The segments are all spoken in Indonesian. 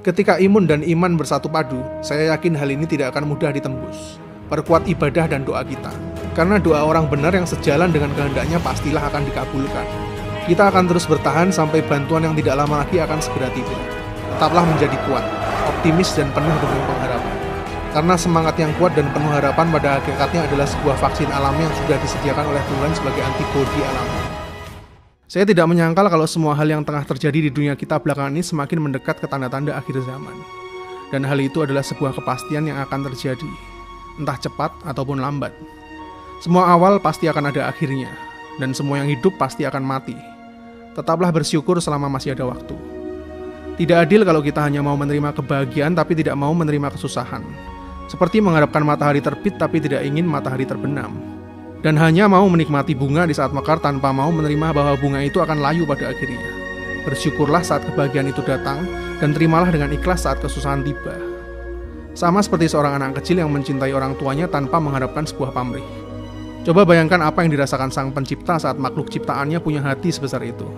Ketika imun dan iman bersatu padu, saya yakin hal ini tidak akan mudah ditembus. Perkuat ibadah dan doa kita. Karena doa orang benar yang sejalan dengan kehendaknya pastilah akan dikabulkan. Kita akan terus bertahan sampai bantuan yang tidak lama lagi akan segera tiba. Tetaplah menjadi kuat, optimis dan penuh dengan pengharapan. Karena semangat yang kuat dan penuh harapan pada hakikatnya adalah sebuah vaksin alami yang sudah disediakan oleh Tuhan sebagai antibodi alami. Saya tidak menyangkal kalau semua hal yang tengah terjadi di dunia kita belakangan ini semakin mendekat ke tanda-tanda akhir zaman. Dan hal itu adalah sebuah kepastian yang akan terjadi, entah cepat ataupun lambat. Semua awal pasti akan ada akhirnya, dan semua yang hidup pasti akan mati. Tetaplah bersyukur selama masih ada waktu. Tidak adil kalau kita hanya mau menerima kebahagiaan tapi tidak mau menerima kesusahan. Seperti mengharapkan matahari terbit tapi tidak ingin matahari terbenam. Dan hanya mau menikmati bunga di saat mekar tanpa mau menerima bahwa bunga itu akan layu pada akhirnya. Bersyukurlah saat kebahagiaan itu datang, dan terimalah dengan ikhlas saat kesusahan tiba. Sama seperti seorang anak kecil yang mencintai orang tuanya tanpa mengharapkan sebuah pamrih. Coba bayangkan apa yang dirasakan sang pencipta saat makhluk ciptaannya punya hati sebesar itu.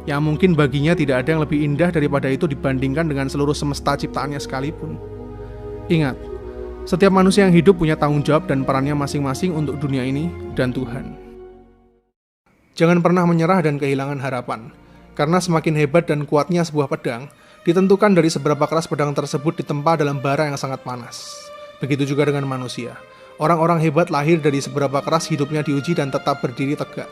Yang mungkin baginya tidak ada yang lebih indah daripada itu dibandingkan dengan seluruh semesta ciptaannya sekalipun. Ingat, setiap manusia yang hidup punya tanggung jawab dan perannya masing-masing untuk dunia ini dan Tuhan. Jangan pernah menyerah dan kehilangan harapan, karena semakin hebat dan kuatnya sebuah pedang, ditentukan dari seberapa keras pedang tersebut ditempa dalam bara yang sangat panas. Begitu juga dengan manusia. Orang-orang hebat lahir dari seberapa keras hidupnya diuji dan tetap berdiri tegak.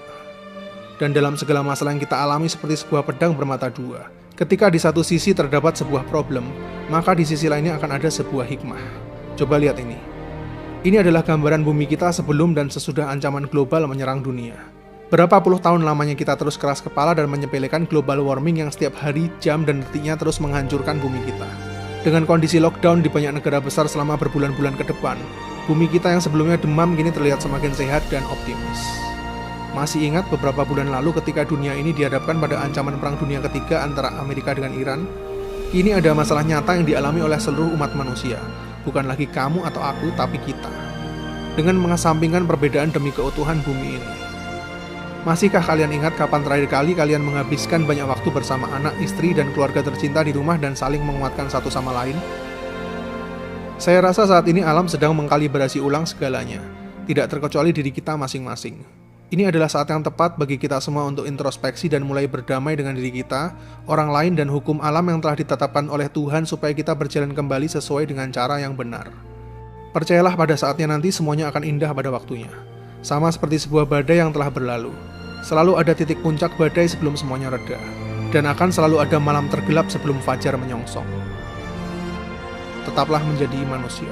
Dan dalam segala masalah yang kita alami seperti sebuah pedang bermata dua. Ketika di satu sisi terdapat sebuah problem, maka di sisi lainnya akan ada sebuah hikmah. Coba lihat ini. Ini adalah gambaran bumi kita sebelum dan sesudah ancaman global menyerang dunia. Berapa puluh tahun lamanya kita terus keras kepala dan menyepelekan global warming yang setiap hari, jam, dan detiknya terus menghancurkan bumi kita. Dengan kondisi lockdown di banyak negara besar selama berbulan-bulan ke depan, bumi kita yang sebelumnya demam kini terlihat semakin sehat dan optimis. Masih ingat beberapa bulan lalu ketika dunia ini dihadapkan pada ancaman perang dunia ketiga antara Amerika dengan Iran? Ini ada masalah nyata yang dialami oleh seluruh umat manusia. Bukan lagi kamu atau aku, tapi kita. Dengan mengesampingkan perbedaan demi keutuhan bumi ini. Masihkah kalian ingat kapan terakhir kali kalian menghabiskan banyak waktu bersama anak, istri, dan keluarga tercinta di rumah dan saling menguatkan satu sama lain? Saya rasa saat ini alam sedang mengkalibrasi ulang segalanya, tidak terkecuali diri kita masing-masing. Ini adalah saat yang tepat bagi kita semua untuk introspeksi dan mulai berdamai dengan diri kita, orang lain, dan hukum alam yang telah ditetapkan oleh Tuhan supaya kita berjalan kembali sesuai dengan cara yang benar. Percayalah pada saatnya nanti semuanya akan indah pada waktunya. Sama seperti sebuah badai yang telah berlalu. Selalu ada titik puncak badai sebelum semuanya reda. Dan akan selalu ada malam tergelap sebelum fajar menyongsong. Tetaplah menjadi manusia.